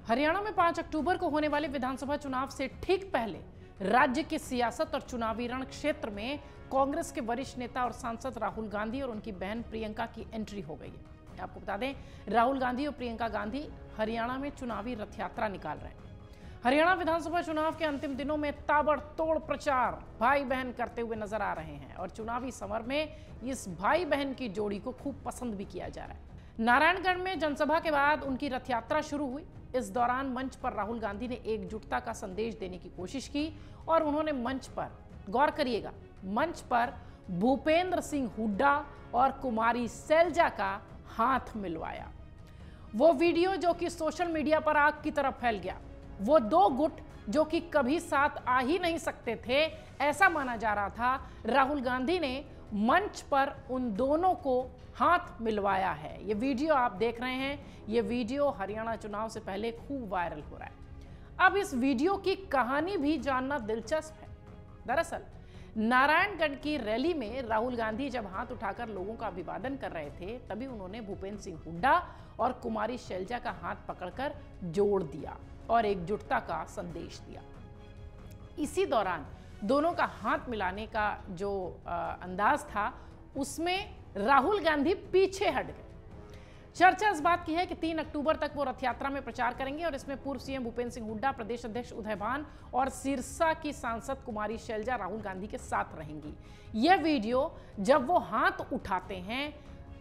हरियाणा में 5 अक्टूबर को होने वाले विधानसभा चुनाव से ठीक पहले राज्य की सियासत और चुनावी रण क्षेत्र में कांग्रेस के वरिष्ठ नेता और सांसद राहुल गांधी और उनकी बहन प्रियंका की एंट्री हो गई है। आपको बता दें, राहुल गांधी और प्रियंका गांधी हरियाणा में चुनावी रथ यात्रा निकाल रहे हैं। हरियाणा विधानसभा चुनाव के अंतिम दिनों में ताबड़तोड़ प्रचार भाई बहन करते हुए नजर आ रहे हैं और चुनावी समर में इस भाई बहन की जोड़ी को खूब पसंद भी किया जा रहा है। नारायणगढ़ में जनसभा के बाद उनकी रथ यात्रा शुरू हुई। इस दौरान मंच पर राहुल गांधी ने एकजुटता का संदेश देने की कोशिश की और उन्होंने मंच पर, गौर करिएगा, मंच पर भूपेंद्र सिंह हुड्डा और कुमारी शैलजा का हाथ मिलवाया। वो वीडियो जो कि सोशल मीडिया पर आग की तरह फैल गया, वो दो गुट जो कि कभी साथ आ ही नहीं सकते थे, ऐसा माना जा रहा था, राहुल गांधी ने मंच पर उन दोनों को हाथ मिलवाया है। ये वीडियो आप देख रहे हैं, ये वीडियो हरियाणा चुनाव से पहले खूब वायरल हो रहा है। अब इस वीडियो की कहानी भी जानना दिलचस्प है। दरअसल नारायणगढ़ की रैली में राहुल गांधी जब हाथ उठाकर लोगों का अभिवादन कर रहे थे, तभी उन्होंने भूपेंद्र सिंह हुड्डा और कुमारी शैलजा का हाथ पकड़कर जोड़ दिया और एकजुटता का संदेश दिया। इसी दौरान दोनों का हाथ मिलाने का जो अंदाज था, उसमें राहुल गांधी पीछे हट गए। चर्चा इस बात की है कि 3 अक्टूबर तक वो रथ यात्रा में प्रचार करेंगे और इसमें पूर्व सीएम भूपेंद्र सिंह हुड्डा, प्रदेश अध्यक्ष उदय भान और सिरसा की सांसद कुमारी शैलजा राहुल गांधी के साथ रहेंगी। यह वीडियो जब वो हाथ उठाते हैं,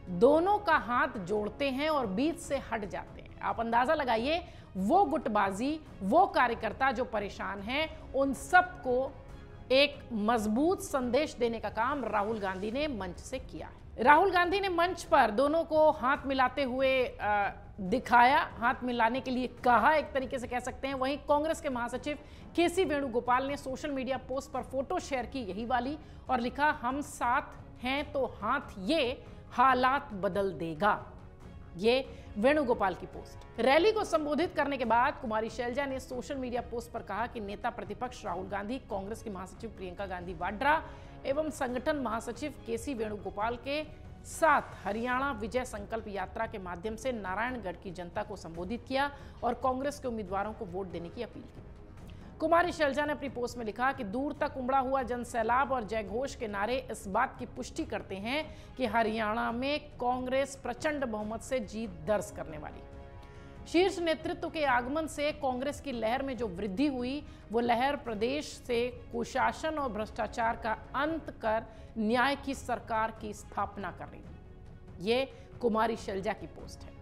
दोनों का हाथ जोड़ते हैं और बीच से हट जाते हैं। आप अंदाजा लगाइए, वो गुटबाजी, वो कार्यकर्ता जो परेशान हैं, उन सबको एक मजबूत संदेश देने का काम राहुल गांधी ने मंच से किया है। राहुल गांधी ने मंच पर दोनों को हाथ मिलाते हुए दिखाया, हाथ मिलाने के लिए कहा, एक तरीके से कह सकते हैं। वहीं कांग्रेस के महासचिव केसी वेणुगोपाल ने सोशल मीडिया पोस्ट पर फोटो शेयर की, यही वाली, और लिखा, हम साथ हैं तो हाथ ये हालात बदल देगा। ये वेणुगोपाल की पोस्ट। रैली को संबोधित करने के बाद कुमारी शैलजा ने सोशल मीडिया पोस्ट पर कहा कि नेता प्रतिपक्ष राहुल गांधी, कांग्रेस की महासचिव प्रियंका गांधी वाड्रा एवं संगठन महासचिव केसी वेणुगोपाल के साथ हरियाणा विजय संकल्प यात्रा के माध्यम से नारायणगढ़ की जनता को संबोधित किया और कांग्रेस के उम्मीदवारों को वोट देने की अपील की। कुमारी शैलजा ने अपनी पोस्ट में लिखा कि दूर तक उमड़ा हुआ जन सैलाब और जयघोष के नारे इस बात की पुष्टि करते हैं कि हरियाणा में कांग्रेस प्रचंड बहुमत से जीत दर्ज करने वाली। शीर्ष नेतृत्व के आगमन से कांग्रेस की लहर में जो वृद्धि हुई, वो लहर प्रदेश से कुशासन और भ्रष्टाचार का अंत कर न्याय की सरकार की स्थापना कर रही है। ये कुमारी शैलजा की पोस्ट है।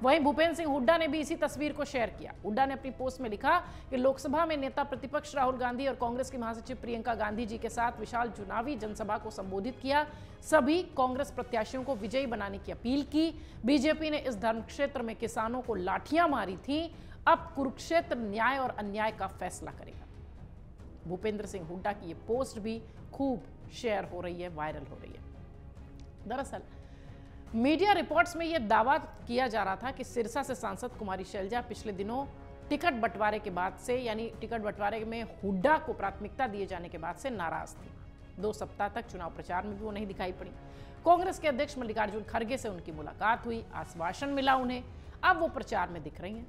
वहीं भूपेंद्र सिंह हुड्डा ने भी इसी तस्वीर को शेयर किया। हुड्डा ने अपनी पोस्ट में लिखा कि लोकसभा में नेता प्रतिपक्ष राहुल गांधी और कांग्रेस की महासचिव प्रियंका गांधी जी के साथ विशाल चुनावी जनसभा को संबोधित किया। सभी कांग्रेस प्रत्याशियों को विजयी बनाने की अपील की। बीजेपी ने इस धर्म क्षेत्र में किसानों को लाठियां मारी थी, अब कुरुक्षेत्र न्याय और अन्याय का फैसला करेगा। भूपेंद्र सिंह हुड्डा की ये पोस्ट भी खूब शेयर हो रही है, वायरल हो रही है। दरअसल मीडिया रिपोर्ट्स में यह दावा किया जा रहा था कि सिरसा से सांसद कुमारी शैलजा पिछले दिनों टिकट बंटवारे के बाद से, यानी टिकट बंटवारे में हुड्डा को प्राथमिकता दिए जाने के बाद से नाराज थी। 2 सप्ताह तक चुनाव प्रचार में भी वो नहीं दिखाई पड़ी। कांग्रेस के अध्यक्ष मल्लिकार्जुन खड़गे से उनकी मुलाकात हुई, आश्वासन मिला उन्हें, अब वो प्रचार में दिख रही हैं।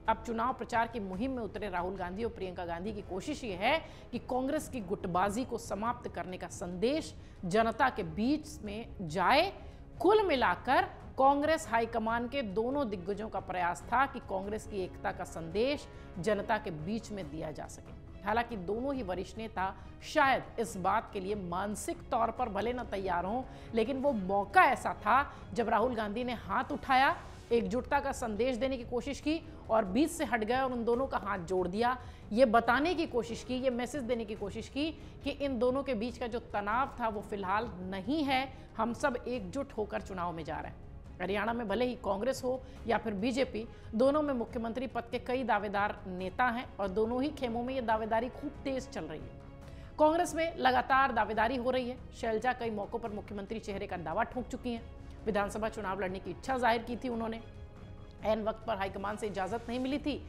अब चुनाव प्रचार की मुहिम में उतरे राहुल गांधी और प्रियंका गांधी की कोशिश ये है कि कांग्रेस की गुटबाजी को समाप्त करने का संदेश जनता के बीच में जाए। कुल मिलाकर कांग्रेस हाईकमान के दोनों दिग्गजों का प्रयास था कि कांग्रेस की एकता का संदेश जनता के बीच में दिया जा सके। हालांकि दोनों ही वरिष्ठ नेता शायद इस बात के लिए मानसिक तौर पर भले न तैयार हों, लेकिन वो मौका ऐसा था जब राहुल गांधी ने हाथ उठाया, एकजुटता का संदेश देने की कोशिश की और बीच से हट गए और उन दोनों का हाथ जोड़ दिया। ये बताने की कोशिश की, ये मैसेज देने की कोशिश की कि इन दोनों के बीच का जो तनाव था वो फिलहाल नहीं है, हम सब एकजुट होकर चुनाव में जा रहे हैं। हरियाणा में भले ही कांग्रेस हो या फिर बीजेपी, दोनों में मुख्यमंत्री पद के कई दावेदार नेता हैं और दोनों ही खेमों में ये दावेदारी खूब तेज चल रही है। कांग्रेस में लगातार दावेदारी हो रही है। शैलजा कई मौकों पर मुख्यमंत्री चेहरे का दावा ठोक चुकी हैं। विधानसभा चुनाव लड़ने की इच्छा जाहिर की थी उन्होंने। ऐन वक्त पर हाईकमान से इजाजत नहीं मिली थी।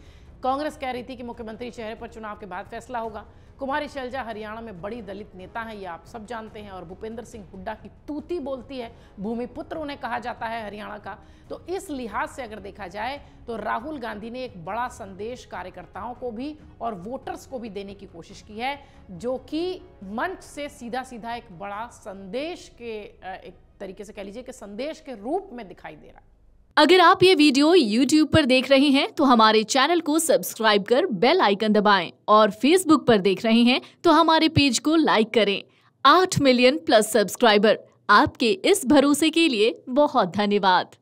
कांग्रेस कह रही थी कि मुख्यमंत्री चेहरे पर चुनाव के बाद फैसला होगा। कुमारी शैलजा हरियाणा में बड़ी दलित नेता हैं, ये आप सब जानते हैं, और भूपेंद्र सिंह हुड्डा की तूती बोलती है, भूमिपुत्र उन्हें कहा जाता है हरियाणा का। तो इस लिहाज से अगर देखा जाए तो राहुल गांधी ने एक बड़ा संदेश कार्यकर्ताओं को भी और वोटर्स को भी देने की कोशिश की है, जो कि मंच से सीधा सीधा एक बड़ा संदेश के एक तरीके से कह लीजिए कि संदेश के रूप में दिखाई दे रहा है। अगर आप ये वीडियो YouTube पर देख रहे हैं तो हमारे चैनल को सब्सक्राइब कर बेल आइकन दबाएं, और Facebook पर देख रहे हैं तो हमारे पेज को लाइक करें। 8 मिलियन प्लस सब्सक्राइबर, आपके इस भरोसे के लिए बहुत धन्यवाद।